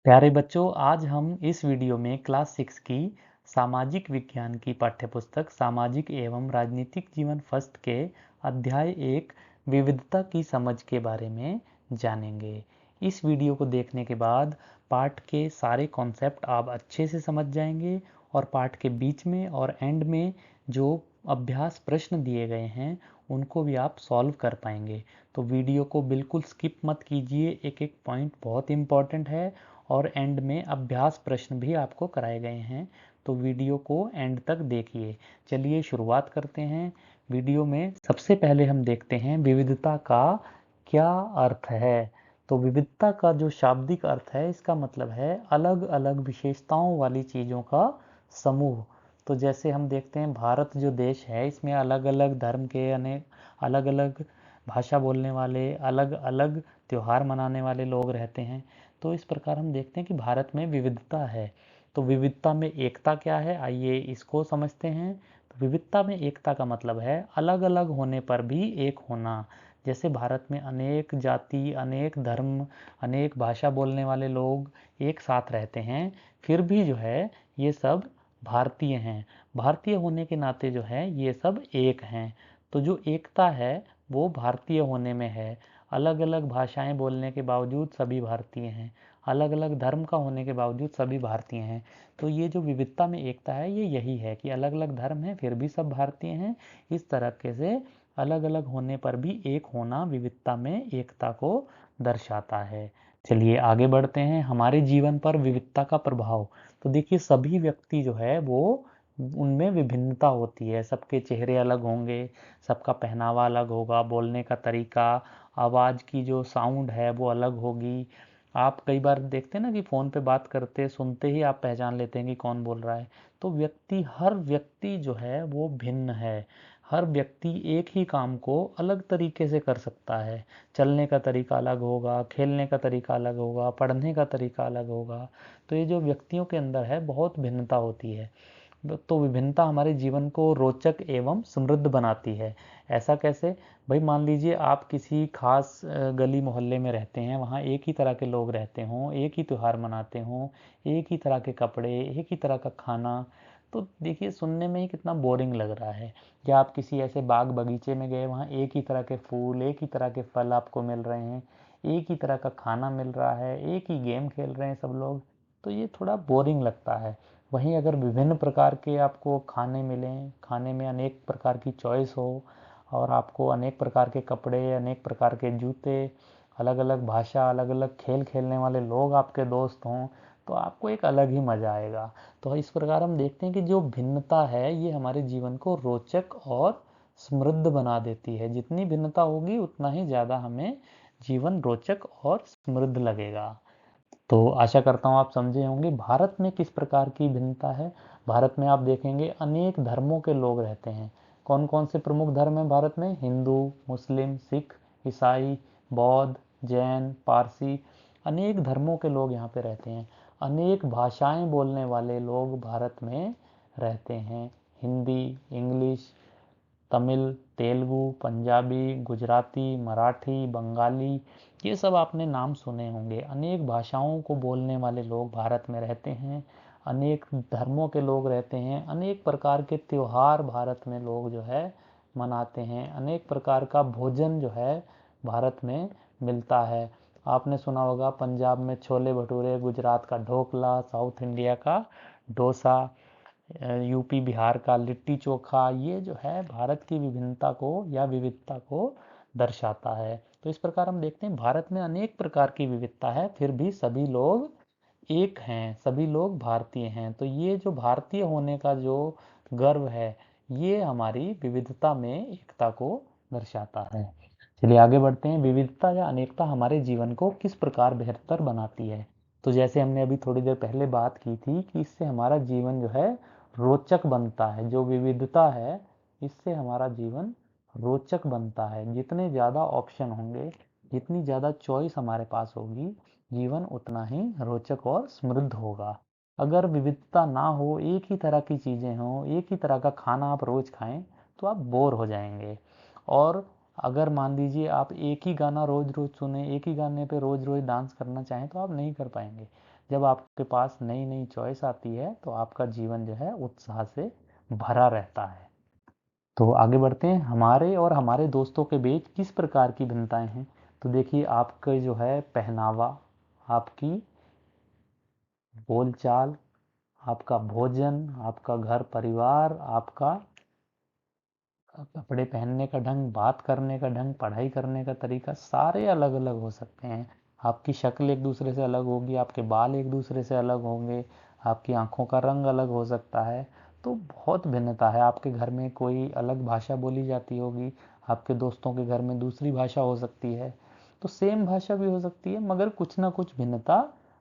प्यारे बच्चों, आज हम इस वीडियो में क्लास 6 की सामाजिक विज्ञान की पाठ्यपुस्तक सामाजिक एवं राजनीतिक जीवन फर्स्ट के अध्याय 1 विविधता की समझ के बारे में जानेंगे। इस वीडियो को देखने के बाद पाठ के सारे कॉन्सेप्ट आप अच्छे से समझ जाएंगे और पाठ के बीच में और एंड में जो अभ्यास प्रश्न दिए गए हैं उनको भी आप सॉल्व कर पाएंगे। तो वीडियो को बिल्कुल स्किप मत कीजिए, एक एक पॉइंट बहुत इंपॉर्टेंट है और एंड में अभ्यास प्रश्न भी आपको कराए गए हैं। तो वीडियो को एंड तक देखिए। चलिए शुरुआत करते हैं। वीडियो में सबसे पहले हम देखते हैं विविधता का क्या अर्थ है। तो विविधता का जो शाब्दिक अर्थ है, इसका मतलब है अलग अलग विशेषताओं वाली चीज़ों का समूह। तो जैसे हम देखते हैं भारत जो देश है, इसमें अलग अलग धर्म के अनेक अलग अलग भाषा बोलने वाले, अलग अलग त्यौहार मनाने वाले लोग रहते हैं। तो इस प्रकार हम देखते हैं कि भारत में विविधता है। तो विविधता में एकता क्या है, आइए इसको समझते हैं। तो विविधता में एकता का मतलब है अलग अलग होने पर भी एक होना। जैसे भारत में अनेक जाति, अनेक धर्म, अनेक भाषा बोलने वाले लोग एक साथ रहते हैं, फिर भी जो है ये सब भारतीय हैं। भारतीय होने के नाते जो है ये सब एक हैं। तो जो एकता है वो भारतीय होने में है। अलग अलग भाषाएं बोलने के बावजूद सभी भारतीय हैं, अलग अलग धर्म का होने के बावजूद सभी भारतीय हैं। तो ये जो विविधता में एकता है ये यही है कि अलग अलग धर्म हैं फिर भी सब भारतीय हैं। इस तरीके से अलग अलग होने पर भी एक होना विविधता में एकता को दर्शाता है। चलिए आगे बढ़ते हैं। हमारे जीवन पर विविधता का प्रभाव। तो देखिए सभी व्यक्ति जो है वो उनमें विभिन्नता होती है, सबके चेहरे अलग होंगे, सबका पहनावा अलग होगा, बोलने का तरीका, आवाज़ की जो साउंड है वो अलग होगी। आप कई बार देखते हैं ना कि फ़ोन पे बात करते सुनते ही आप पहचान लेते हैं कि कौन बोल रहा है। तो हर व्यक्ति जो है वो भिन्न है। हर व्यक्ति एक ही काम को अलग तरीके से कर सकता है। चलने का तरीका अलग होगा, खेलने का तरीका अलग होगा, पढ़ने का तरीका अलग होगा। तो ये जो व्यक्तियों के अंदर है बहुत भिन्नता होती है। तो विभिन्नता हमारे जीवन को रोचक एवं समृद्ध बनाती है। ऐसा कैसे? भाई मान लीजिए आप किसी खास गली मोहल्ले में रहते हैं, वहाँ एक ही तरह के लोग रहते हों, एक ही त्यौहार मनाते हों, एक ही तरह के कपड़े, एक ही तरह का खाना। तो देखिए सुनने में ही कितना बोरिंग लग रहा है। या आप किसी ऐसे बाग बगीचे में गए, वहाँ एक ही तरह के फूल, एक ही तरह के फल आपको मिल रहे हैं, एक ही तरह का खाना मिल रहा है, एक ही गेम खेल रहे हैं सब लोग। तो ये थोड़ा बोरिंग लगता है। वहीं अगर विभिन्न प्रकार के आपको खाने मिलें, खाने में अनेक प्रकार की चॉइस हो और आपको अनेक प्रकार के कपड़े, अनेक प्रकार के जूते, अलग अलग भाषा, अलग अलग खेल खेलने वाले लोग आपके दोस्त हों, तो आपको एक अलग ही मज़ा आएगा। तो इस प्रकार हम देखते हैं कि जो भिन्नता है ये हमारे जीवन को रोचक और समृद्ध बना देती है। जितनी भिन्नता होगी उतना ही ज़्यादा हमें जीवन रोचक और समृद्ध लगेगा। तो आशा करता हूँ आप समझे होंगे भारत में किस प्रकार की भिन्नता है। भारत में आप देखेंगे अनेक धर्मों के लोग रहते हैं। कौन कौन से प्रमुख धर्म हैं भारत में? हिंदू, मुस्लिम, सिख, ईसाई, बौद्ध, जैन, पारसी, अनेक धर्मों के लोग यहाँ पे रहते हैं। अनेक भाषाएं बोलने वाले लोग भारत में रहते हैं। हिंदी, इंग्लिश, तमिल, तेलुगु, पंजाबी, गुजराती, मराठी, बंगाली, ये सब आपने नाम सुने होंगे। अनेक भाषाओं को बोलने वाले लोग भारत में रहते हैं। अनेक धर्मों के लोग रहते हैं। अनेक प्रकार के त्योहार भारत में लोग जो है मनाते हैं। अनेक प्रकार का भोजन जो है भारत में मिलता है। आपने सुना होगा पंजाब में छोले भटूरे, गुजरात का ढोकला, साउथ इंडिया का डोसा, यूपी बिहार का लिट्टी चोखा। ये जो है भारत की विभिन्नता को या विविधता को दर्शाता है। तो इस प्रकार हम देखते हैं भारत में अनेक प्रकार की विविधता है, फिर भी सभी लोग एक हैं, सभी लोग भारतीय हैं। तो ये जो भारतीय होने का जो गर्व है, ये हमारी विविधता में एकता को दर्शाता है। चलिए आगे बढ़ते हैं। विविधता या अनेकता हमारे जीवन को किस प्रकार बेहतर बनाती है? तो जैसे हमने अभी थोड़ी देर पहले बात की थी कि इससे हमारा जीवन जो है रोचक बनता है। जो विविधता है इससे हमारा जीवन रोचक बनता है। जितने ज़्यादा ऑप्शन होंगे, जितनी ज़्यादा चॉइस हमारे पास होगी, जीवन उतना ही रोचक और समृद्ध होगा। अगर विविधता ना हो, एक ही तरह की चीज़ें हों, एक ही तरह का खाना आप रोज़ खाएं, तो आप बोर हो जाएंगे। और अगर मान लीजिए आप एक ही गाना रोज रोज सुने, एक ही गाने पे रोज रोज डांस करना चाहें तो आप नहीं कर पाएंगे। जब आपके पास नई नई चॉइस आती है तो आपका जीवन जो है उत्साह से भरा रहता है। तो आगे बढ़ते हैं, हमारे और हमारे दोस्तों के बीच किस प्रकार की भिन्नताएं हैं। तो देखिए आपका जो है पहनावा, आपकी बोलचाल, आपका भोजन, आपका घर परिवार, आपका कपड़े पहनने का ढंग, बात करने का ढंग, पढ़ाई करने का तरीका, सारे अलग अलग हो सकते हैं। आपकी शक्ल एक दूसरे से अलग होगी, आपके बाल एक दूसरे से अलग होंगे, आपकी आंखों का रंग अलग हो सकता है। तो बहुत भिन्नता है। आपके घर में कोई अलग भाषा बोली जाती होगी, आपके दोस्तों के घर में दूसरी भाषा हो सकती है। तो सेम भाषा भी हो सकती है मगर कुछ ना कुछ भिन्नता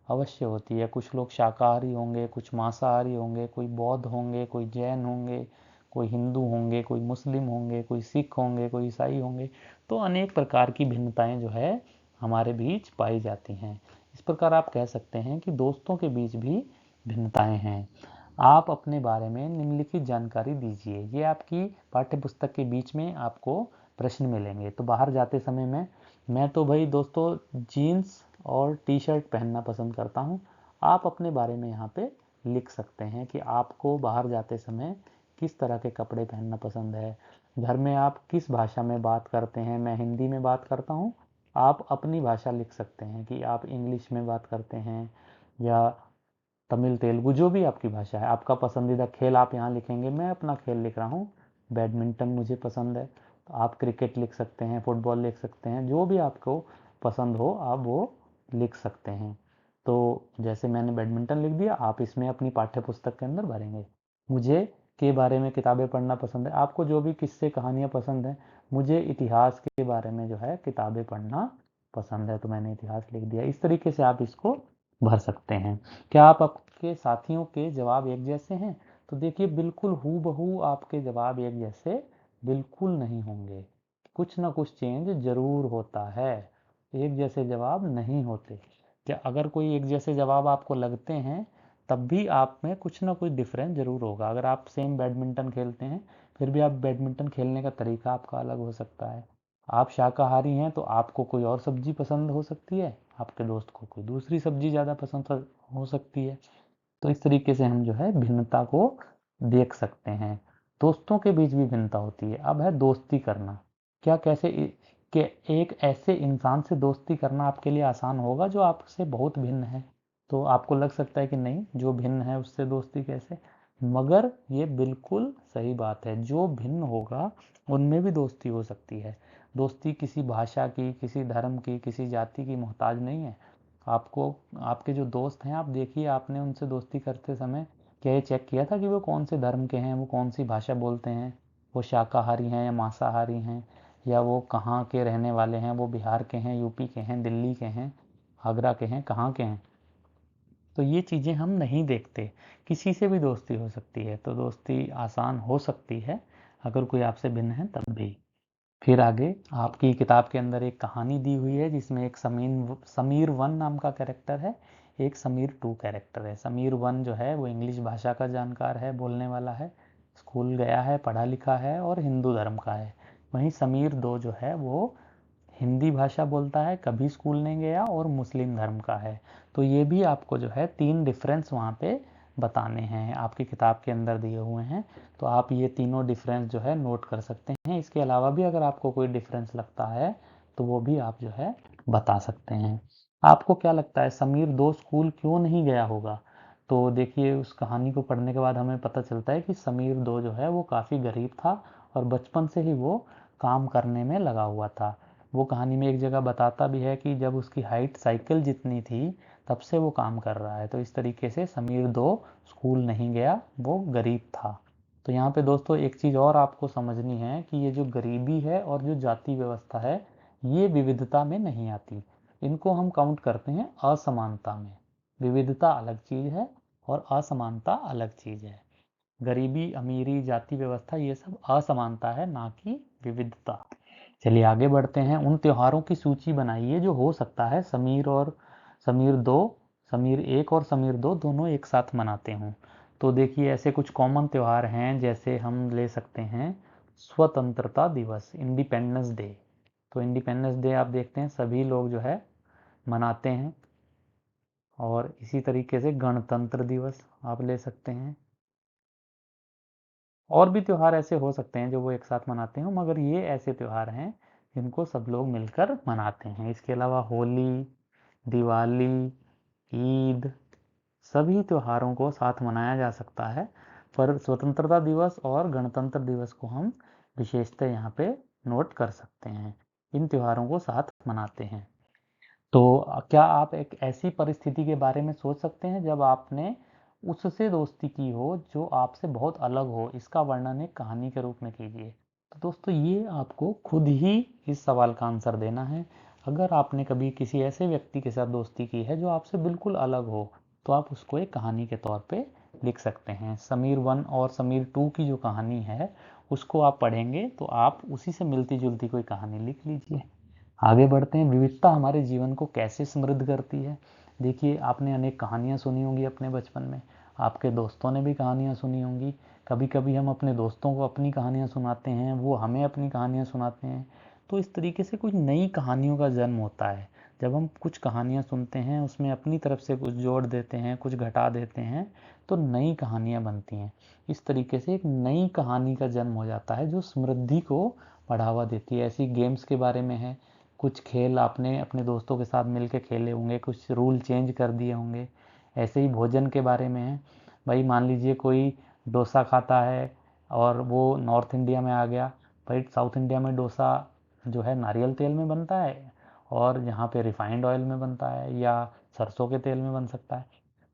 अवश्य होती है। कुछ लोग शाकाहारी होंगे, कुछ मांसाहारी होंगे, कोई बौद्ध होंगे, कोई जैन होंगे, कोई हिंदू होंगे, कोई मुस्लिम होंगे, कोई सिख होंगे, कोई ईसाई होंगे। तो अनेक प्रकार की भिन्नताएं जो है हमारे बीच पाई जाती हैं। इस प्रकार आप कह सकते हैं कि दोस्तों के बीच भी भिन्नताएं हैं। आप अपने बारे में निम्नलिखित जानकारी दीजिए। ये आपकी पाठ्य पुस्तक के बीच में आपको प्रश्न मिलेंगे। तो बाहर जाते समय में मैं तो भाई दोस्तों जीन्स और टी शर्ट पहनना पसंद करता हूँ। आप अपने बारे में यहाँ पे लिख सकते हैं कि आपको बाहर जाते समय किस तरह के कपड़े पहनना पसंद है। घर में आप किस भाषा में बात करते हैं। मैं हिंदी में बात करता हूँ, आप अपनी भाषा लिख सकते हैं कि आप इंग्लिश में बात करते हैं या तमिल, तेलुगु, जो भी आपकी भाषा है। आपका पसंदीदा खेल आप यहाँ लिखेंगे। मैं अपना खेल लिख रहा हूँ, बैडमिंटन मुझे पसंद है। तो आप क्रिकेट लिख सकते हैं, फुटबॉल लिख सकते हैं, जो भी आपको पसंद हो आप वो लिख सकते हैं। तो जैसे मैंने बैडमिंटन लिख दिया, आप इसमें अपनी पाठ्य पुस्तक के अंदर भरेंगे। मुझे के बारे में किताबें पढ़ना पसंद है। आपको जो भी किस्से कहानियाँ पसंद हैं, मुझे इतिहास के बारे में जो है किताबें पढ़ना पसंद है, तो मैंने इतिहास लिख दिया। इस तरीके से आप इसको भर सकते हैं। क्या आप आपके साथियों के जवाब एक जैसे हैं? तो देखिए बिल्कुल हूबहू आपके जवाब एक जैसे बिल्कुल नहीं होंगे। कुछ ना कुछ चेंज जरूर होता है, एक जैसे जवाब नहीं होते। क्या अगर कोई एक जैसे जवाब आपको लगते हैं तब भी आप में कुछ ना कुछ डिफरेंस जरूर होगा। अगर आप सेम बैडमिंटन खेलते हैं फिर भी आप बैडमिंटन खेलने का तरीका आपका अलग हो सकता है। आप शाकाहारी हैं तो आपको कोई और सब्जी पसंद हो सकती है, आपके दोस्त को कोई दूसरी सब्जी ज़्यादा पसंद हो सकती है। तो इस तरीके से हम जो है भिन्नता को देख सकते हैं। दोस्तों के बीच भी भिन्नता होती है। अब है दोस्ती करना। क्या कैसे कि एक ऐसे इंसान से दोस्ती करना आपके लिए आसान होगा जो आपसे बहुत भिन्न है। तो आपको लग सकता है कि नहीं, जो भिन्न है उससे दोस्ती कैसे। मगर ये बिल्कुल सही बात है, जो भिन्न होगा उनमें भी दोस्ती हो सकती है। दोस्ती किसी भाषा की, किसी धर्म की, किसी जाति की मोहताज नहीं है। आपको आपके जो दोस्त हैं, आप देखिए आपने उनसे दोस्ती करते समय क्या ये चेक किया था कि वो कौन से धर्म के हैं, वो कौन सी भाषा बोलते हैं, वो शाकाहारी हैं या मांसाहारी हैं, या वो कहाँ के रहने वाले हैं, वो बिहार के हैं, यूपी के हैं, दिल्ली के हैं, आगरा के हैं, कहाँ के हैं। तो ये चीज़ें हम नहीं देखते। किसी से भी दोस्ती हो सकती है, तो दोस्ती आसान हो सकती है अगर कोई आपसे भिन्न है तब भी। फिर आगे आपकी किताब के अंदर एक कहानी दी हुई है जिसमें एक समीर वन नाम का कैरेक्टर है, एक समीर टू कैरेक्टर है। समीर वन जो है वो इंग्लिश भाषा का जानकार है, बोलने वाला है, स्कूल गया है, पढ़ा लिखा है और हिंदू धर्म का है। वहीं समीर दो जो है वो हिंदी भाषा बोलता है, कभी स्कूल नहीं गया और मुस्लिम धर्म का है। तो ये भी आपको जो है तीन डिफरेंस वहाँ पे बताने हैं, आपकी किताब के अंदर दिए हुए हैं। तो आप ये तीनों डिफरेंस जो है नोट कर सकते हैं। इसके अलावा भी अगर आपको कोई डिफरेंस लगता है तो वो भी आप जो है बता सकते हैं। आपको क्या लगता है समीर दो स्कूल क्यों नहीं गया होगा? तो देखिए उस कहानी को पढ़ने के बाद हमें पता चलता है कि समीर दो जो है वो काफ़ी गरीब था और बचपन से ही वो काम करने में लगा हुआ था। वो कहानी में एक जगह बताता भी है कि जब उसकी हाइट साइकिल जितनी थी तब से वो काम कर रहा है। तो इस तरीके से समीर दो स्कूल नहीं गया, वो गरीब था। तो यहाँ पे दोस्तों एक चीज़ और आपको समझनी है कि ये जो गरीबी है और जो जाति व्यवस्था है ये विविधता में नहीं आती, इनको हम काउंट करते हैं असमानता में। विविधता अलग चीज़ है और असमानता अलग चीज़ है। गरीबी, अमीरी, जाति व्यवस्था ये सब असमानता है, ना कि विविधता। चलिए आगे बढ़ते हैं। उन त्योहारों की सूची बनाइए जो हो सकता है समीर दो समीर एक और समीर दो दोनों एक साथ मनाते हों। तो देखिए ऐसे कुछ कॉमन त्यौहार हैं, जैसे हम ले सकते हैं स्वतंत्रता दिवस, इंडिपेंडेंस डे। तो इंडिपेंडेंस डे आप देखते हैं सभी लोग जो है मनाते हैं। और इसी तरीके से गणतंत्र दिवस आप ले सकते हैं। और भी त्यौहार ऐसे हो सकते हैं जो वो एक साथ मनाते हैं, मगर ये ऐसे त्यौहार हैं जिनको सब लोग मिलकर मनाते हैं। इसके अलावा होली, दिवाली, ईद, सभी त्योहारों को साथ मनाया जा सकता है। पर स्वतंत्रता दिवस और गणतंत्र दिवस को हम विशेषतः यहाँ पे नोट कर सकते हैं। इन त्योहारों को साथ मनाते हैं। तो क्या आप एक ऐसी परिस्थिति के बारे में सोच सकते हैं जब आपने उससे दोस्ती की हो जो आपसे बहुत अलग हो? इसका वर्णन एक कहानी के रूप में कीजिए। तो दोस्तों, ये आपको खुद ही इस सवाल का आंसर देना है। अगर आपने कभी किसी ऐसे व्यक्ति के साथ दोस्ती की है जो आपसे बिल्कुल अलग हो, तो आप उसको एक कहानी के तौर पे लिख सकते हैं। समीर 1 और समीर 2 की जो कहानी है उसको आप पढ़ेंगे तो आप उसी से मिलती जुलती कोई कहानी लिख लीजिए। आगे बढ़ते हैं। विविधता हमारे जीवन को कैसे समृद्ध करती है? देखिए, आपने अनेक कहानियाँ सुनी होंगी अपने बचपन में, आपके दोस्तों ने भी कहानियाँ सुनी होंगी। कभी कभी हम अपने दोस्तों को अपनी कहानियाँ सुनाते हैं, वो हमें अपनी कहानियाँ सुनाते हैं। तो इस तरीके से कुछ नई कहानियों का जन्म होता है। जब हम कुछ कहानियाँ सुनते हैं, उसमें अपनी तरफ से कुछ जोड़ देते हैं, कुछ घटा देते हैं, तो नई कहानियाँ बनती हैं। इस तरीके से एक नई कहानी का जन्म हो जाता है जो समृद्धि को बढ़ावा देती है। ऐसी गेम्स के बारे में है, कुछ खेल आपने अपने दोस्तों के साथ मिलकर खेले होंगे, कुछ रूल चेंज कर दिए होंगे। ऐसे ही भोजन के बारे में है। भाई मान लीजिए कोई डोसा खाता है और वो नॉर्थ इंडिया में आ गया। भाई साउथ इंडिया में डोसा जो है नारियल तेल में बनता है और यहाँ पे रिफाइंड ऑयल में बनता है या सरसों के तेल में बन सकता है।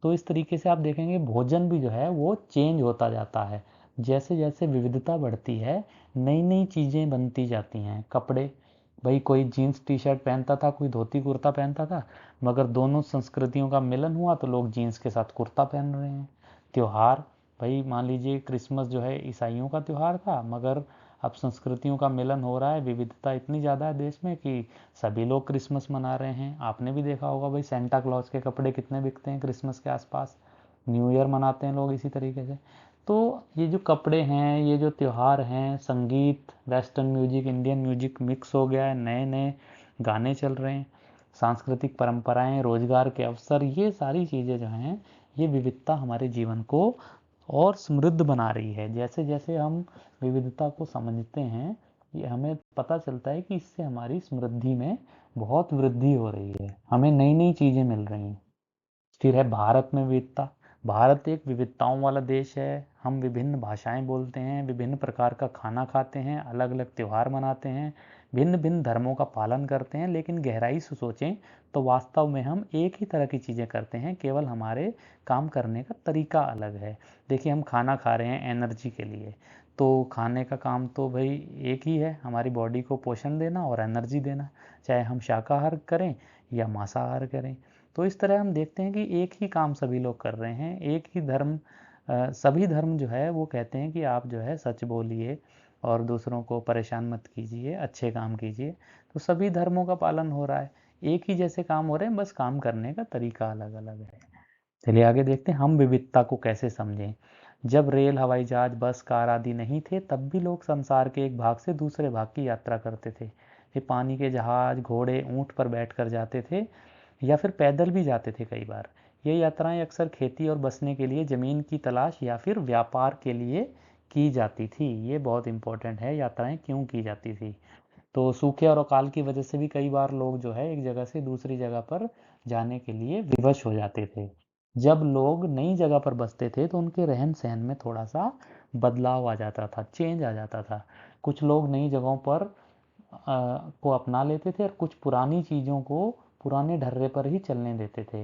तो इस तरीके से आप देखेंगे भोजन भी जो है वो चेंज होता जाता है। जैसे जैसे विविधता बढ़ती है, नई नई चीज़ें बनती जाती हैं। कपड़े, भाई कोई जीन्स टी शर्ट पहनता था, कोई धोती कुर्ता पहनता था, मगर दोनों संस्कृतियों का मिलन हुआ तो लोग जीन्स के साथ कुर्ता पहन रहे हैं। त्योहार, भाई मान लीजिए क्रिसमस जो है ईसाइयों का त्यौहार था, मगर अब संस्कृतियों का मिलन हो रहा है। विविधता इतनी ज़्यादा है देश में कि सभी लोग क्रिसमस मना रहे हैं। आपने भी देखा होगा भाई सेंटा क्लॉज के कपड़े कितने बिकते हैं क्रिसमस के आसपास। न्यू ईयर मनाते हैं लोग इसी तरीके से। तो ये जो कपड़े हैं, ये जो त्योहार हैं, संगीत, western music, Indian music mix हो गया है, नए नए गाने चल रहे हैं, सांस्कृतिक परंपराएं, रोजगार के अवसर, ये सारी चीज़ें जो हैं, ये विविधता हमारे जीवन को और समृद्ध बना रही है। जैसे जैसे हम विविधता को समझते हैं, ये हमें पता चलता है कि इससे हमारी समृद्धि में बहुत वृद्धि हो रही है, हमें नई नई चीज़ें मिल रही हैं। फिर है भारत में विविधता। भारत एक विविधताओं वाला देश है। हम विभिन्न भाषाएं बोलते हैं, विभिन्न प्रकार का खाना खाते हैं, अलग अलग त्यौहार मनाते हैं, भिन्न भिन्न धर्मों का पालन करते हैं। लेकिन गहराई से सोचें तो वास्तव में हम एक ही तरह की चीज़ें करते हैं, केवल हमारे काम करने का तरीका अलग है। देखिए, हम खाना खा रहे हैं एनर्जी के लिए, तो खाने का काम तो भाई एक ही है, हमारी बॉडी को पोषण देना और एनर्जी देना, चाहे हम शाकाहार करें या मांसाहार करें। तो इस तरह हम देखते हैं कि एक ही काम सभी लोग कर रहे हैं, एक ही धर्म। सभी धर्म जो है वो कहते हैं कि आप जो है सच बोलिए और दूसरों को परेशान मत कीजिए, अच्छे काम कीजिए। तो सभी धर्मों का पालन हो रहा है, एक ही जैसे काम हो रहे हैं, बस काम करने का तरीका अलग अलग है। चलिए आगे देखते हैं हम विविधता को कैसे समझें। जब रेल, हवाई जहाज, बस, कार आदि नहीं थे, तब भी लोग संसार के एक भाग से दूसरे भाग की यात्रा करते थे। ये पानी के जहाज, घोड़े, ऊंट पर बैठकर जाते थे या फिर पैदल भी जाते थे कई बार। ये यात्राएं अक्सर खेती और बसने के लिए, ज़मीन की तलाश या फिर व्यापार के लिए की जाती थी। ये बहुत इंपॉर्टेंट है, यात्राएं क्यों की जाती थी। तो सूखे और अकाल की वजह से भी कई बार लोग जो है एक जगह से दूसरी जगह पर जाने के लिए विवश हो जाते थे। जब लोग नई जगह पर बसते थे तो उनके रहन सहन में थोड़ा सा बदलाव आ जाता था, चेंज आ जाता था। कुछ लोग नई जगहों पर को अपना लेते थे और कुछ पुरानी चीज़ों को पुराने ढर्रे पर ही चलने देते थे।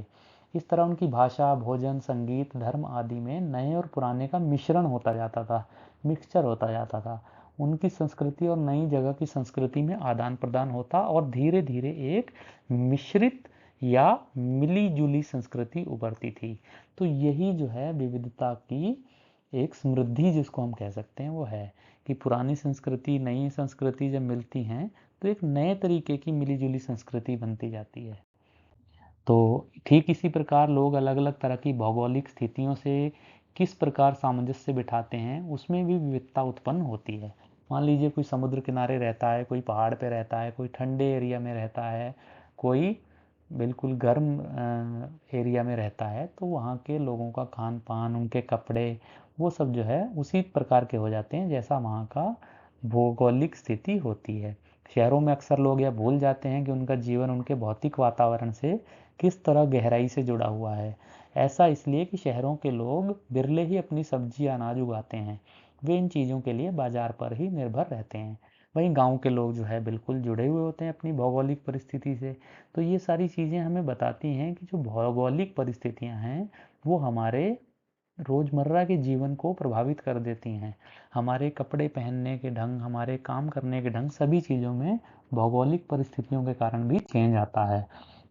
इस तरह उनकी भाषा, भोजन, संगीत, धर्म आदि में नए और पुराने का मिश्रण होता जाता था, मिक्सचर होता जाता था। उनकी संस्कृति और नई जगह की संस्कृति में आदान प्रदान होता और धीरे धीरे एक मिश्रित या मिली जुली संस्कृति उभरती थी। तो यही जो है विविधता की एक समृद्धि जिसको हम कह सकते हैं वो है कि पुरानी संस्कृति, नई संस्कृति जब मिलती हैं तो एक नए तरीके की मिली जुली संस्कृति बनती जाती है। तो ठीक इसी प्रकार लोग अलग अलग तरह की भौगोलिक स्थितियों से किस प्रकार सामंजस्य बिठाते हैं, उसमें भी विविधता उत्पन्न होती है। मान लीजिए कोई समुद्र किनारे रहता है, कोई पहाड़ पे रहता है, कोई ठंडे एरिया में रहता है, कोई बिल्कुल गर्म एरिया में रहता है, तो वहाँ के लोगों का खान पान, उनके कपड़े, वो सब जो है उसी प्रकार के हो जाते हैं जैसा वहाँ का भौगोलिक स्थिति होती है। शहरों में अक्सर लोग यह भूल जाते हैं कि उनका जीवन उनके भौतिक वातावरण से किस तरह गहराई से जुड़ा हुआ है। ऐसा इसलिए कि शहरों के लोग बिरले ही अपनी सब्जी अनाज उगाते हैं, वे इन चीज़ों के लिए बाजार पर ही निर्भर रहते हैं। वहीं गांव के लोग जो है बिल्कुल जुड़े हुए होते हैं अपनी भौगोलिक परिस्थिति से। तो ये सारी चीज़ें हमें बताती हैं कि जो भौगोलिक परिस्थितियां हैं वो हमारे रोज़मर्रा के जीवन को प्रभावित कर देती हैं। हमारे कपड़े पहनने के ढंग, हमारे काम करने के ढंग, सभी चीज़ों में भौगोलिक परिस्थितियों के कारण भी चेंज आता है।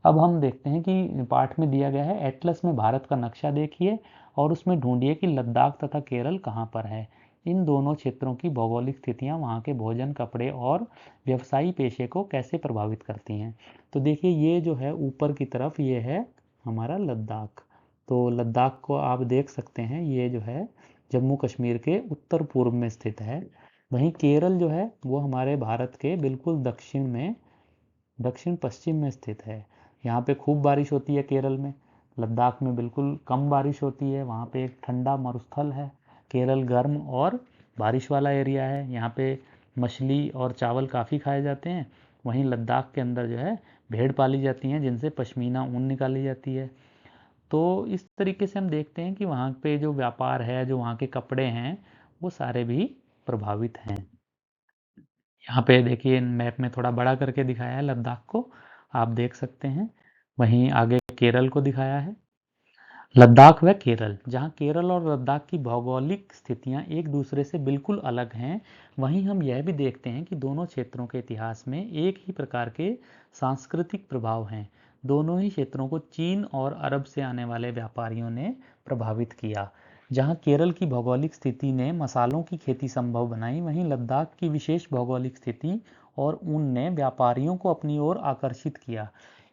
अब हम देखते हैं कि पाठ में दिया गया है, एटलस में भारत का नक्शा देखिए और उसमें ढूंढिए कि लद्दाख तथा केरल कहाँ पर है। इन दोनों क्षेत्रों की भौगोलिक स्थितियाँ वहाँ के भोजन, कपड़े और व्यवसायी पेशे को कैसे प्रभावित करती हैं। तो देखिए ये जो है ऊपर की तरफ ये है हमारा लद्दाख। तो लद्दाख को आप देख सकते हैं, ये जो है जम्मू कश्मीर के उत्तर पूर्व में स्थित है। वहीं केरल जो है वो हमारे भारत के बिल्कुल दक्षिण में, दक्षिण पश्चिम में स्थित है। यहाँ पे खूब बारिश होती है केरल में। लद्दाख में बिल्कुल कम बारिश होती है, वहाँ पे एक ठंडा मरुस्थल है। केरल गर्म और बारिश वाला एरिया है, यहाँ पे मछली और चावल काफ़ी खाए जाते हैं। वहीं लद्दाख के अंदर जो है भेड़ पाली जाती हैं जिनसे पश्मीना ऊन निकाली जाती है। तो इस तरीके से हम देखते हैं कि वहाँ पे जो व्यापार है, जो वहाँ के कपड़े हैं, वो सारे भी प्रभावित हैं। यहाँ पे देखिए मैप में थोड़ा बड़ा करके दिखाया है लद्दाख को, आप देख सकते हैं। वहीं आगे केरल को दिखाया है। लद्दाख व केरल, जहाँ केरल और लद्दाख की भौगोलिक स्थितियाँ एक दूसरे से बिल्कुल अलग हैं, वहीं हम यह भी देखते हैं कि दोनों क्षेत्रों के इतिहास में एक ही प्रकार के सांस्कृतिक प्रभाव हैं। दोनों ही क्षेत्रों को चीन और अरब से आने वाले व्यापारियों ने प्रभावित किया। जहाँ केरल की भौगोलिक स्थिति ने मसालों की खेती संभव बनाई, वहीं लद्दाख की विशेष भौगोलिक स्थिति और ऊन ने व्यापारियों को अपनी ओर आकर्षित किया।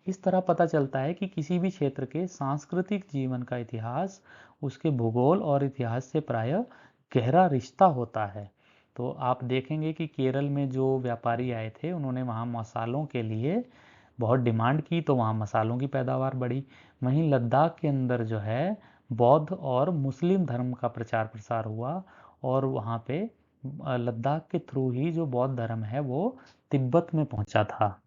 इस तरह पता चलता है कि किसी भी क्षेत्र के सांस्कृतिक जीवन का इतिहास उसके भूगोल और इतिहास से प्रायः गहरा रिश्ता होता है। तो आप देखेंगे कि केरल में जो व्यापारी आए थे उन्होंने वहाँ मसालों के लिए बहुत डिमांड की, तो वहाँ मसालों की पैदावार बढ़ी। वहीं लद्दाख के अंदर जो है बौद्ध और मुस्लिम धर्म का प्रचार प्रसार हुआ, और वहाँ पे लद्दाख के थ्रू ही जो बौद्ध धर्म है वो तिब्बत में पहुँचा था।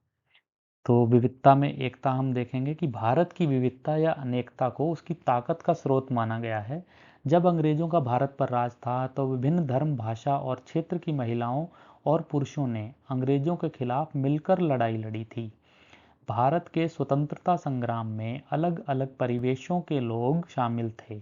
तो विविधता में एकता हम देखेंगे कि भारत की विविधता या अनेकता को उसकी ताकत का स्रोत माना गया है। जब अंग्रेजों का भारत पर राज था तो विभिन्न धर्म, भाषा और क्षेत्र की महिलाओं और पुरुषों ने अंग्रेजों के खिलाफ मिलकर लड़ाई लड़ी थी। भारत के स्वतंत्रता संग्राम में अलग अलग परिवेशों के लोग शामिल थे।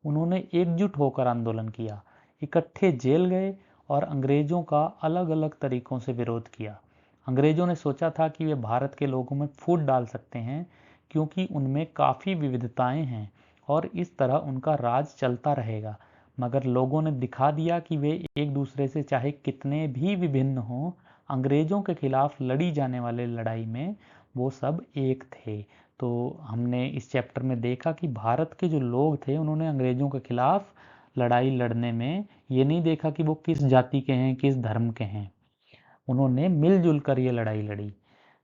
उन्होंने एकजुट होकर आंदोलन किया, इकट्ठे जेल गए और अंग्रेजों का अलग अलग तरीकों से विरोध किया। अंग्रेजों ने सोचा था कि वे भारत के लोगों में फूट डाल सकते हैं क्योंकि उनमें काफ़ी विविधताएं हैं और इस तरह उनका राज चलता रहेगा। मगर लोगों ने दिखा दिया कि वे एक दूसरे से चाहे कितने भी विभिन्न हों, अंग्रेजों के खिलाफ लड़ी जाने वाले लड़ाई में वो सब एक थे। तो हमने इस चैप्टर में देखा कि भारत के जो लोग थे उन्होंने अंग्रेजों के खिलाफ लड़ाई लड़ने में ये नहीं देखा कि वो किस जाति के हैं, किस धर्म के हैं। उन्होंने मिलजुल कर ये लड़ाई लड़ी।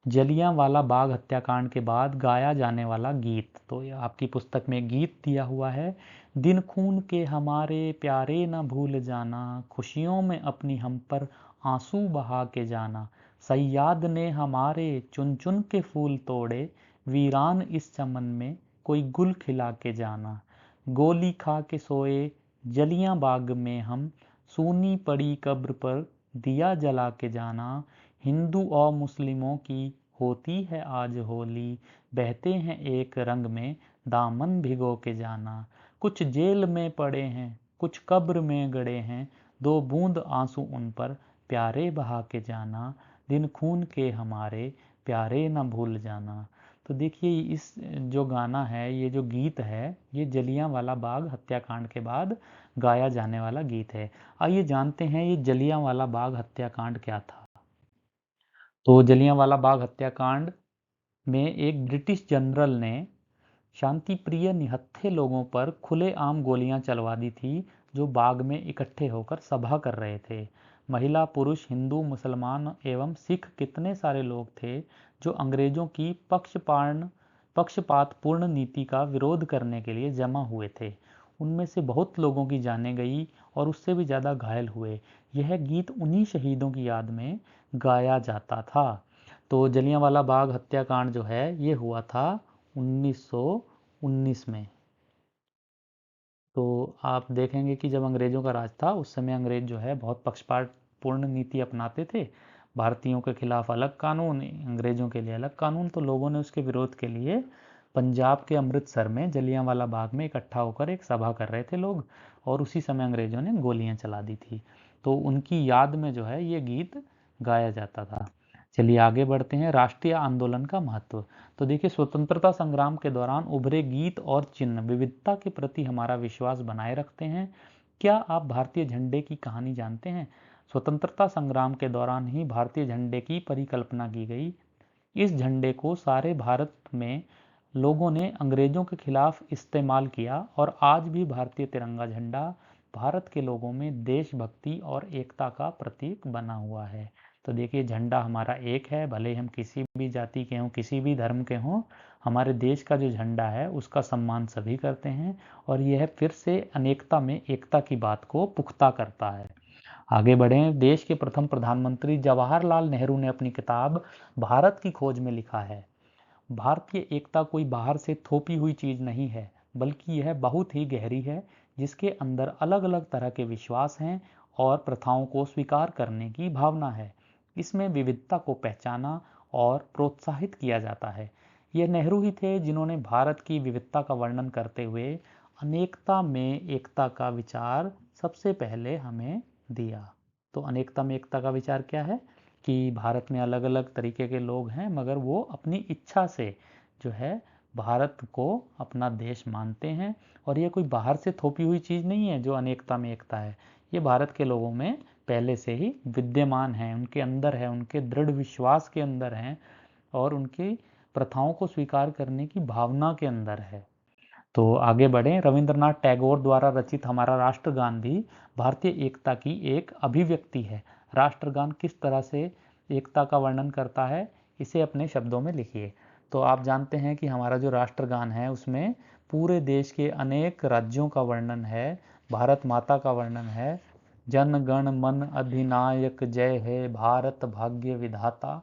जलियांवाला बाग हत्याकांड के बाद गाया जाने वाला गीत, तो ये आपकी पुस्तक में गीत दिया हुआ है। दिन खून के हमारे प्यारे न भूल जाना, खुशियों में अपनी हम पर आंसू बहा के जाना। सैयाद ने हमारे चुन चुन के फूल तोड़े, वीरान इस चमन में कोई गुल खिला के जाना। गोली खा के सोए जलियां बाग में हम, सूनी पड़ी कब्र पर दिया जला के जाना। हिंदू और मुस्लिमों की होती है आज होली, बहते हैं एक रंग में दामन भिगो के जाना। कुछ जेल में पड़े हैं, कुछ कब्र में गड़े हैं, दो बूंद आंसू उन पर प्यारे बहा के जाना। दिन खून के हमारे प्यारे न भूल जाना। तो देखिए इस जो गाना है, ये जो गीत है, ये जलियांवाला बाग हत्याकांड के बाद गाया जाने वाला गीत है। आइए जानते हैं ये जलियांवाला बाग हत्याकांड क्या था। तो जलियांवाला बाग हत्याकांड में एक ब्रिटिश जनरल ने शांति प्रिय निहत्थे लोगों पर खुलेआम गोलियां चलवा दी थी जो बाग में इकट्ठे होकर सभा कर रहे थे। महिला, पुरुष, हिंदू, मुसलमान एवं सिख कितने सारे लोग थे जो अंग्रेजों की पक्षपातपूर्ण नीति का विरोध करने के लिए जमा हुए थे। उनमें से बहुत लोगों की जानें गई और उससे भी ज़्यादा घायल हुए। यह गीत उन्हीं शहीदों की याद में गाया जाता था। तो जलियांवाला बाग हत्याकांड जो है ये हुआ था 1919 में। तो आप देखेंगे कि जब अंग्रेज़ों का राज था उस समय अंग्रेज़ जो है बहुत पक्षपातपूर्ण नीति अपनाते थे। भारतीयों के खिलाफ अलग कानून, अंग्रेज़ों के लिए अलग कानून। तो लोगों ने उसके विरोध के लिए पंजाब के अमृतसर में जलियांवाला बाग में इकट्ठा होकर एक सभा कर रहे थे लोग, और उसी समय अंग्रेज़ों ने गोलियां चला दी थी। तो उनकी याद में जो है ये गीत गाया जाता था। चलिए आगे बढ़ते हैं। राष्ट्रीय आंदोलन का महत्व। तो देखिए, स्वतंत्रता संग्राम के दौरान उभरे गीत और चिन्ह विविधता के प्रति हमारा विश्वास बनाए रखते हैं। क्या आप भारतीय झंडे की कहानी जानते हैं? स्वतंत्रता संग्राम के दौरान ही भारतीय झंडे की परिकल्पना की गई। इस झंडे को सारे भारत में लोगों ने अंग्रेजों के खिलाफ इस्तेमाल किया, और आज भी भारतीय तिरंगा झंडा भारत के लोगों में देशभक्ति और एकता का प्रतीक बना हुआ है। तो देखिए, झंडा हमारा एक है, भले हम किसी भी जाति के हों, किसी भी धर्म के हों, हमारे देश का जो झंडा है उसका सम्मान सभी करते हैं, और यह फिर से अनेकता में एकता की बात को पुख्ता करता है। आगे बढ़ें। देश के प्रथम प्रधानमंत्री जवाहरलाल नेहरू ने अपनी किताब भारत की खोज में लिखा है, भारतीय एकता कोई बाहर से थोपी हुई चीज नहीं है, बल्कि यह बहुत ही गहरी है, जिसके अंदर अलग अलग तरह के विश्वास हैं और प्रथाओं को स्वीकार करने की भावना है। इसमें विविधता को पहचाना और प्रोत्साहित किया जाता है। यह नेहरू ही थे जिन्होंने भारत की विविधता का वर्णन करते हुए अनेकता में एकता का विचार सबसे पहले हमें दिया। तो अनेकता में एकता का विचार क्या है? कि भारत में अलग अलग तरीके के लोग हैं, मगर वो अपनी इच्छा से जो है भारत को अपना देश मानते हैं, और ये कोई बाहर से थोपी हुई चीज़ नहीं है। जो अनेकता में एकता है, ये भारत के लोगों में पहले से ही विद्यमान है, उनके अंदर है, उनके दृढ़ विश्वास के अंदर है, और उनकी प्रथाओं को स्वीकार करने की भावना के अंदर है। तो आगे बढ़ें। रविंद्रनाथ टैगोर द्वारा रचित हमारा राष्ट्रगान भी भारतीय एकता की एक अभिव्यक्ति है। राष्ट्रगान किस तरह से एकता का वर्णन करता है, इसे अपने शब्दों में लिखिए। तो आप जानते हैं कि हमारा जो राष्ट्रगान है उसमें पूरे देश के अनेक राज्यों का वर्णन है, भारत माता का वर्णन है। जन गण मन अधिनायक जय है, भारत भाग्य विधाता,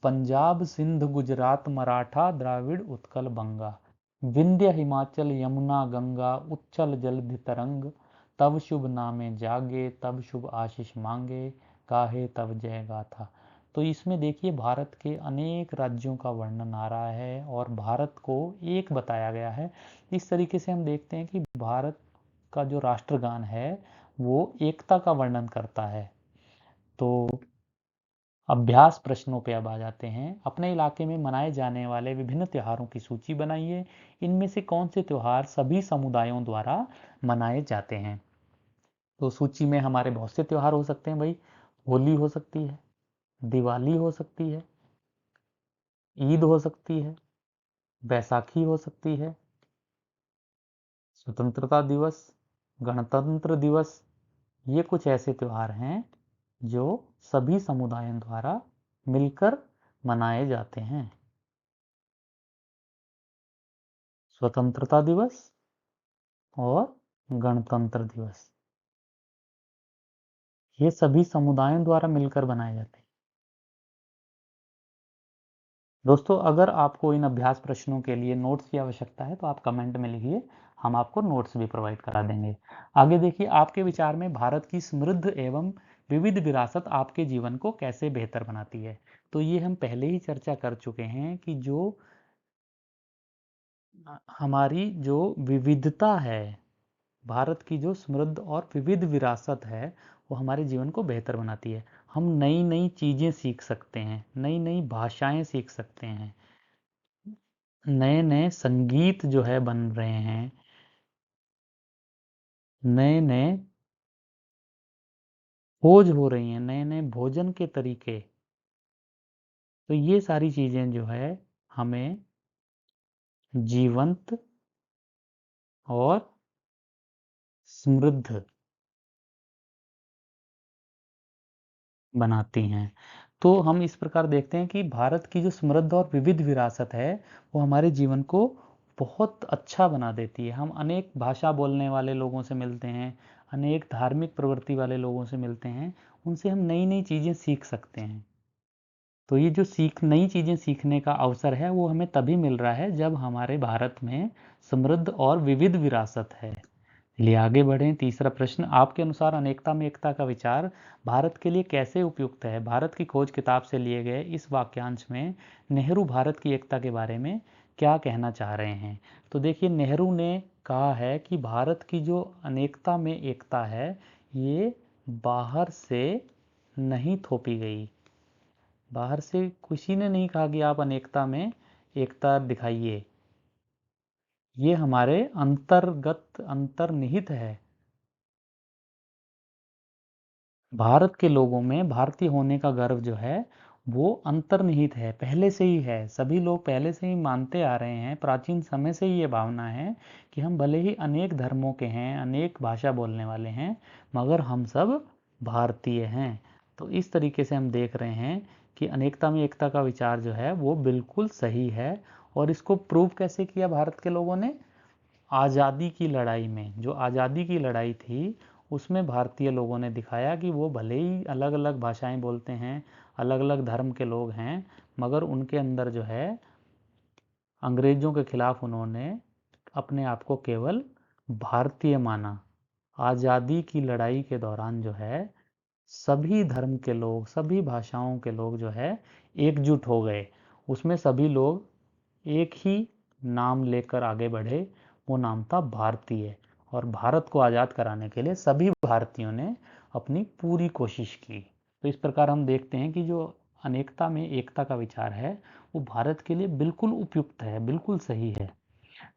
पंजाब सिंध गुजरात मराठा द्राविड़ उत्कल बंगा, विंध्य हिमाचल यमुना गंगा उच्चल जलधि तरंग, तब शुभ नामे जागे तब शुभ आशीष मांगे, गाहे तब जय गाथा। तो इसमें देखिए भारत के अनेक राज्यों का वर्णन आ रहा है और भारत को एक बताया गया है। इस तरीके से हम देखते हैं कि भारत का जो राष्ट्रगान है वो एकता का वर्णन करता है। तो अभ्यास प्रश्नों पे अब आ जाते हैं। अपने इलाके में मनाए जाने वाले विभिन्न त्योहारों की सूची बनाइए। इनमें से कौन से त्योहार सभी समुदायों द्वारा मनाए जाते हैं? तो सूची में हमारे बहुत से त्योहार हो सकते हैं भाई। होली हो सकती है, दिवाली हो सकती है, ईद हो सकती है, बैसाखी हो सकती है, स्वतंत्रता दिवस, गणतंत्र दिवस। ये कुछ ऐसे त्योहार हैं जो सभी समुदायों द्वारा मिलकर मनाए जाते हैं। स्वतंत्रता दिवस और गणतंत्र दिवस, ये सभी समुदायों द्वारा मिलकर बनाए जाते हैं। दोस्तों, अगर आपको इन अभ्यास प्रश्नों के लिए नोट्स की आवश्यकता है तो आप कमेंट में लिखिए, हम आपको नोट्स भी प्रोवाइड करा देंगे। आगे देखिए, आपके विचार में भारत की समृद्ध एवं विविध विरासत आपके जीवन को कैसे बेहतर बनाती है? तो ये हम पहले ही चर्चा कर चुके हैं कि जो हमारी जो विविधता है, भारत की जो समृद्ध और विविध विरासत है, वो हमारे जीवन को बेहतर बनाती है। हम नई नई चीज़ें सीख सकते हैं, नई नई भाषाएं सीख सकते हैं, नए नए संगीत जो है बन रहे हैं, नए नए खोज हो रही हैं, नए नए भोजन के तरीके। तो ये सारी चीज़ें जो है हमें जीवंत और समृद्ध बनाती हैं। तो हम इस प्रकार देखते हैं कि भारत की जो समृद्ध और विविध विरासत है वो हमारे जीवन को बहुत अच्छा बना देती है। हम अनेक भाषा बोलने वाले लोगों से मिलते हैं, अनेक धार्मिक प्रवृत्ति वाले लोगों से मिलते हैं, उनसे हम नई नई चीज़ें सीख सकते हैं। तो ये जो नई चीज़ें सीखने का अवसर है वो हमें तभी मिल रहा है जब हमारे भारत में समृद्ध और विविध विरासत है। चलिए आगे बढ़ें। तीसरा प्रश्न, आपके अनुसार अनेकता में एकता का विचार भारत के लिए कैसे उपयुक्त है? भारत की खोज किताब से लिए गए इस वाक्यांश में नेहरू भारत की एकता के बारे में क्या कहना चाह रहे हैं? तो देखिए, नेहरू ने कहा है कि भारत की जो अनेकता में एकता है ये बाहर से नहीं थोपी गई। बाहर से किसी ने नहीं कहा कि आप अनेकता में एकता दिखाइए, ये हमारे अंतर्गत अंतर्निहित है। भारत के लोगों में भारतीय होने का गर्व जो है वो अंतर्निहित है, पहले से ही है। सभी लोग पहले से ही मानते आ रहे हैं, प्राचीन समय से ही ये भावना है कि हम भले ही अनेक धर्मों के हैं, अनेक भाषा बोलने वाले हैं, मगर हम सब भारतीय हैं। तो इस तरीके से हम देख रहे हैं कि अनेकता में एकता का विचार जो है वो बिल्कुल सही है। और इसको प्रूव कैसे किया भारत के लोगों ने? आज़ादी की लड़ाई में, जो आज़ादी की लड़ाई थी उसमें भारतीय लोगों ने दिखाया कि वो भले ही अलग अलग भाषाएं बोलते हैं, अलग अलग धर्म के लोग हैं, मगर उनके अंदर जो है अंग्रेज़ों के खिलाफ उन्होंने अपने आप को केवल भारतीय माना। आज़ादी की लड़ाई के दौरान जो है सभी धर्म के लोग, सभी भाषाओं के लोग जो है एकजुट हो गए। उसमें सभी लोग एक ही नाम लेकर आगे बढ़े, वो नाम था भारतीय। और भारत को आज़ाद कराने के लिए सभी भारतीयों ने अपनी पूरी कोशिश की। तो इस प्रकार हम देखते हैं कि जो अनेकता में एकता का विचार है वो भारत के लिए बिल्कुल उपयुक्त है, बिल्कुल सही है।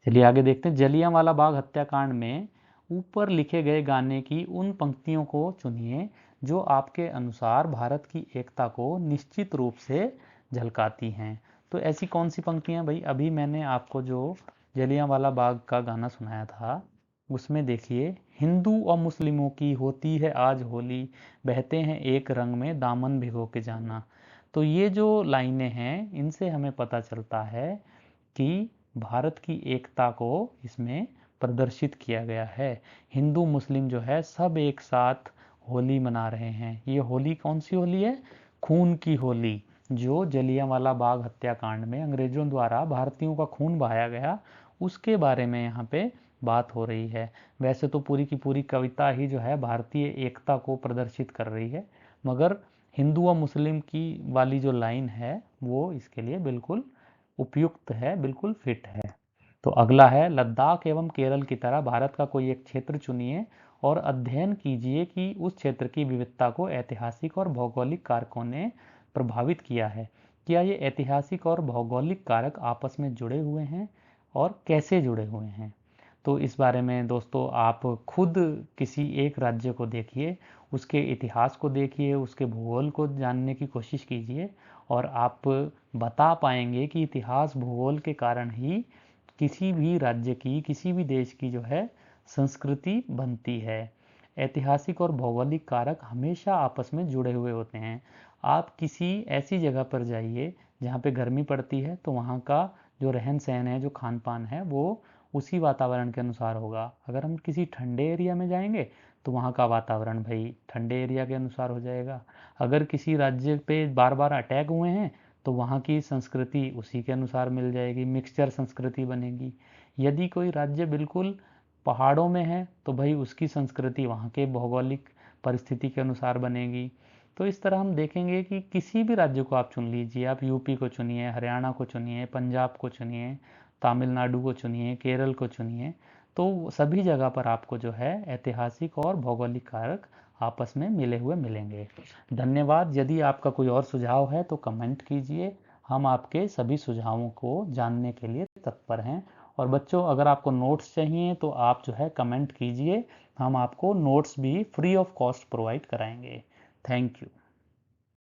चलिए आगे देखते हैं। जलियांवाला बाग हत्याकांड में ऊपर लिखे गए गाने की उन पंक्तियों को चुनिए जो आपके अनुसार भारत की एकता को निश्चित रूप से झलकाती हैं। तो ऐसी कौन सी पंक्तियां भाई? अभी मैंने आपको जो जलियांवाला बाग का गाना सुनाया था उसमें देखिए, हिंदू और मुस्लिमों की होती है आज होली, बहते हैं एक रंग में दामन भिगो के जाना। तो ये जो लाइनें हैं इनसे हमें पता चलता है कि भारत की एकता को इसमें प्रदर्शित किया गया है। हिंदू मुस्लिम जो है सब एक साथ होली मना रहे हैं। ये होली कौन सी होली है? खून की होली। जो जलियांवाला बाग हत्याकांड में अंग्रेजों द्वारा भारतीयों का खून बहाया गया उसके बारे में यहाँ पे बात हो रही है। वैसे तो पूरी की पूरी कविता ही जो है भारतीय एकता को प्रदर्शित कर रही है, मगर हिंदू और मुस्लिम की वाली जो लाइन है वो इसके लिए बिल्कुल उपयुक्त है, बिल्कुल फिट है। तो अगला है, लद्दाख एवं केरल की तरह भारत का कोई एक क्षेत्र चुनिए और अध्ययन कीजिए कि उस क्षेत्र की विविधता को ऐतिहासिक और भौगोलिक कारकों ने प्रभावित किया है। क्या ये ऐतिहासिक और भौगोलिक कारक आपस में जुड़े हुए हैं और कैसे जुड़े हुए हैं? तो इस बारे में दोस्तों आप खुद किसी एक राज्य को देखिए, उसके इतिहास को देखिए, उसके भूगोल को जानने की कोशिश कीजिए और आप बता पाएंगे कि इतिहास भूगोल के कारण ही किसी भी राज्य की, किसी भी देश की जो है संस्कृति बनती है। ऐतिहासिक और भौगोलिक कारक हमेशा आपस में जुड़े हुए होते हैं। आप किसी ऐसी जगह पर जाइए जहाँ पे गर्मी पड़ती है तो वहाँ का जो रहन सहन है, जो खान पान है, वो उसी वातावरण के अनुसार होगा। अगर हम किसी ठंडे एरिया में जाएंगे तो वहाँ का वातावरण भाई ठंडे एरिया के अनुसार हो जाएगा। अगर किसी राज्य पे बार बार अटैक हुए हैं तो वहाँ की संस्कृति उसी के अनुसार मिल जाएगी, मिक्सचर संस्कृति बनेगी। यदि कोई राज्य बिल्कुल पहाड़ों में है तो भाई उसकी संस्कृति वहाँ के भौगोलिक परिस्थिति के अनुसार बनेगी। तो इस तरह हम देखेंगे कि किसी भी राज्य को आप चुन लीजिए, आप यूपी को चुनिए, हरियाणा को चुनिए, पंजाब को चुनिए, तमिलनाडु को चुनिए, केरल को चुनिए, तो सभी जगह पर आपको जो है ऐतिहासिक और भौगोलिक कारक आपस में मिले हुए मिलेंगे। धन्यवाद। यदि आपका कोई और सुझाव है तो कमेंट कीजिए, हम आपके सभी सुझावों को जानने के लिए तत्पर हैं। और बच्चों, अगर आपको नोट्स चाहिए तो आप जो है कमेंट कीजिए, हम आपको नोट्स भी फ्री ऑफ कॉस्ट प्रोवाइड कराएंगे। Thank you.